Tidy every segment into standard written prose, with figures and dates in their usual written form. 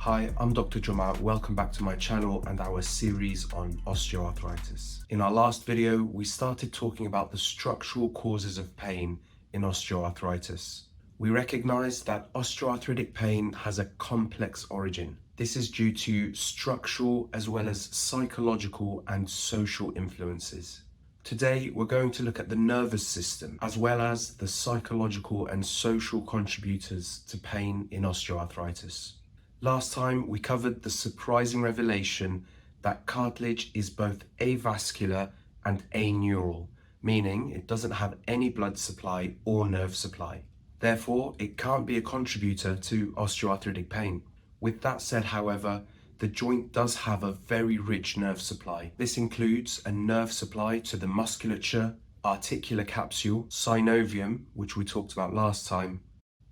Hi, I'm Dr. Jomaa. Welcome back to my channel and our series on osteoarthritis. In our last video, we started talking about the structural causes of pain in osteoarthritis. We recognized that osteoarthritic pain has a complex origin. This is due to structural as well as psychological and social influences. Today, we're going to look at the nervous system as well as the psychological and social contributors to pain in osteoarthritis. Last time, we covered the surprising revelation that cartilage is both avascular and aneural, meaning it doesn't have any blood supply or nerve supply. Therefore, it can't be a contributor to osteoarthritic pain. With that said, however, the joint does have a very rich nerve supply. This includes a nerve supply to the musculature, articular capsule, synovium, which we talked about last time,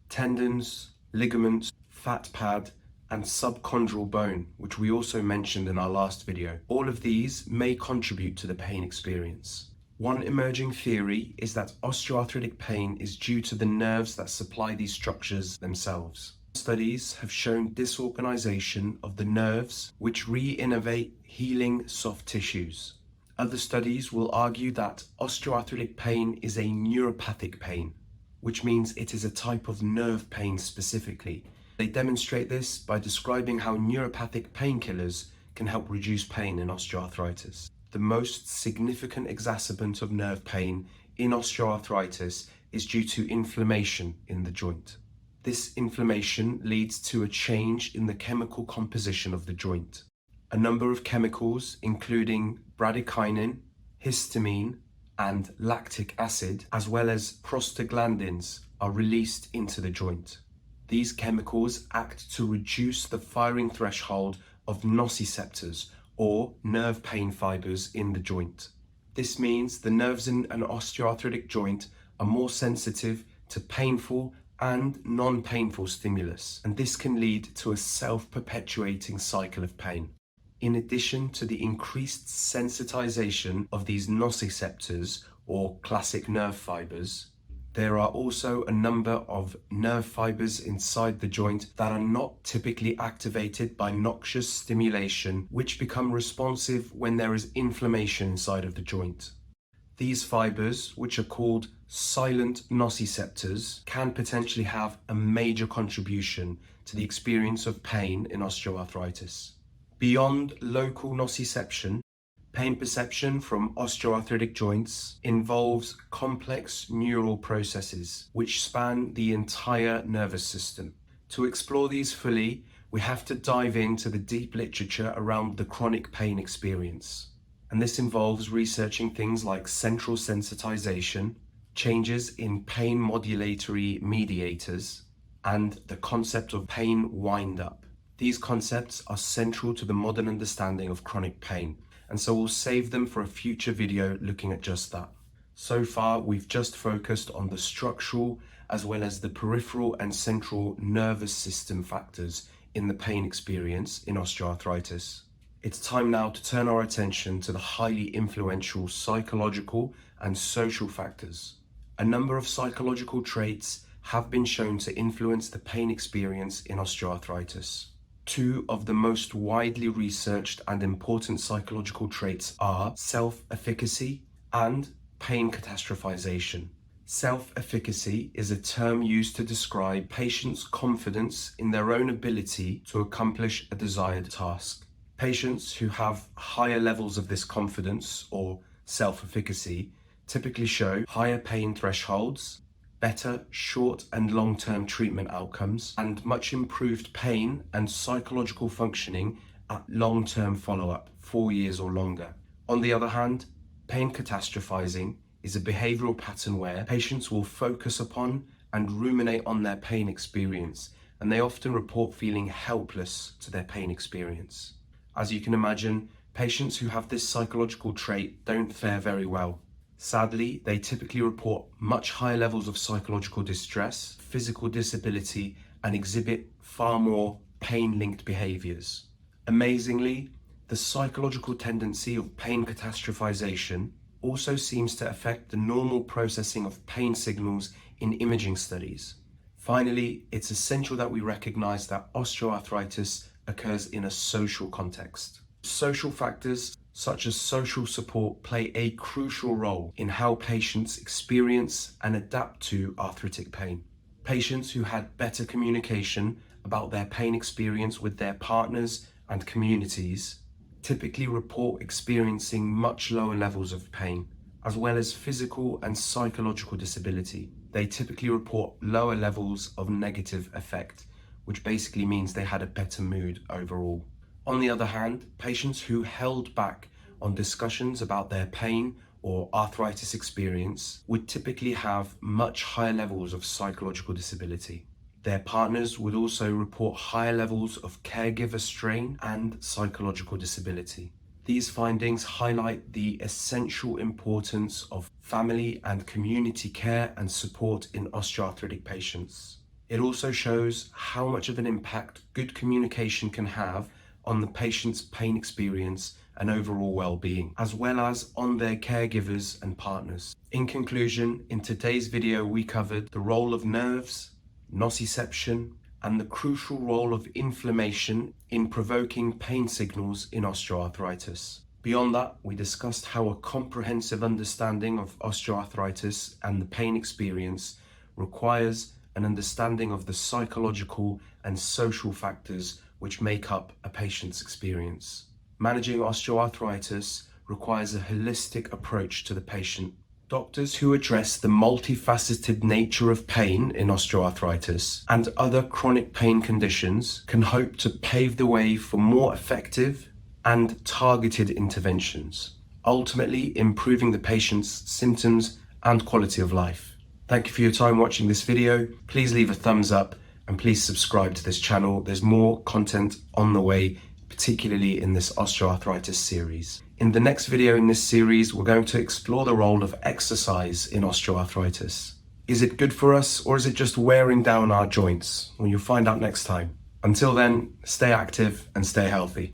tendons, ligaments, fat pad, and subchondral bone, which we also mentioned in our last video. All of these may contribute to the pain experience. One emerging theory is that osteoarthritic pain is due to the nerves that supply these structures themselves. Studies have shown disorganization of the nerves which re-innovate healing soft tissues. Other studies will argue that osteoarthritic pain is a neuropathic pain, which means it is a type of nerve pain specifically. They demonstrate this by describing how neuropathic painkillers can help reduce pain in osteoarthritis. The most significant exacerbant of nerve pain in osteoarthritis is due to inflammation in the joint. This inflammation leads to a change in the chemical composition of the joint. A number of chemicals, including bradykinin, histamine, and lactic acid, as well as prostaglandins, are released into the joint. These chemicals act to reduce the firing threshold of nociceptors, or nerve pain fibers in the joint. This means the nerves in an osteoarthritic joint are more sensitive to painful and non-painful stimulus, and this can lead to a self-perpetuating cycle of pain. In addition to the increased sensitization of these nociceptors, or classic nerve fibers, there are also a number of nerve fibers inside the joint that are not typically activated by noxious stimulation, which become responsive when there is inflammation inside of the joint. These fibers, which are called silent nociceptors, can potentially have a major contribution to the experience of pain in osteoarthritis. Beyond local nociception, pain perception from osteoarthritic joints involves complex neural processes which span the entire nervous system. To explore these fully, we have to dive into the deep literature around the chronic pain experience. And this involves researching things like central sensitization, changes in pain modulatory mediators, and the concept of pain wind-up. These concepts are central to the modern understanding of chronic pain, and so we'll save them for a future video looking at just that. So far, we've just focused on the structural as well as the peripheral and central nervous system factors in the pain experience in osteoarthritis. It's time now to turn our attention to the highly influential psychological and social factors. A number of psychological traits have been shown to influence the pain experience in osteoarthritis. Two of the most widely researched and important psychological traits are self-efficacy and pain catastrophization. Self-efficacy is a term used to describe patients' confidence in their own ability to accomplish a desired task. Patients who have higher levels of this confidence or self-efficacy typically show higher pain thresholds, better short and long-term treatment outcomes, and much improved pain and psychological functioning at long-term follow-up, 4 years or longer. On the other hand, pain catastrophizing is a behavioral pattern where patients will focus upon and ruminate on their pain experience, and they often report feeling helpless to their pain experience. As you can imagine, patients who have this psychological trait don't fare very well. Sadly, they typically report much higher levels of psychological distress, physical disability, and exhibit far more pain-linked behaviors. Amazingly, the psychological tendency of pain catastrophization also seems to affect the normal processing of pain signals in imaging studies. Finally, it's essential that we recognize that osteoarthritis occurs in a social context. Social factors such as social support play a crucial role in how patients experience and adapt to arthritic pain. Patients who had better communication about their pain experience with their partners and communities typically report experiencing much lower levels of pain, as well as physical and psychological disability. They typically report lower levels of negative affect, which basically means they had a better mood overall. On the other hand, patients who held back on discussions about their pain or arthritis experience would typically have much higher levels of psychological disability. Their partners would also report higher levels of caregiver strain and psychological disability. These findings highlight the essential importance of family and community care and support in osteoarthritic patients. It also shows how much of an impact good communication can have on the patient's pain experience and overall well-being, as well as on their caregivers and partners. In conclusion, in today's video, we covered the role of nerves, nociception, and the crucial role of inflammation in provoking pain signals in osteoarthritis. Beyond that, we discussed how a comprehensive understanding of osteoarthritis and the pain experience requires an understanding of the psychological and social factors which make up a patient's experience. Managing osteoarthritis requires a holistic approach to the patient. Doctors who address the multifaceted nature of pain in osteoarthritis and other chronic pain conditions can hope to pave the way for more effective and targeted interventions, ultimately improving the patient's symptoms and quality of life. Thank you for your time watching this video. Please leave a thumbs up and please subscribe to this channel. There's more content on the way, particularly in this osteoarthritis series. In the next video in this series, we're going to explore the role of exercise in osteoarthritis. Is it good for us, or is it just wearing down our joints? Well, you'll find out next time. Until then, stay active and stay healthy.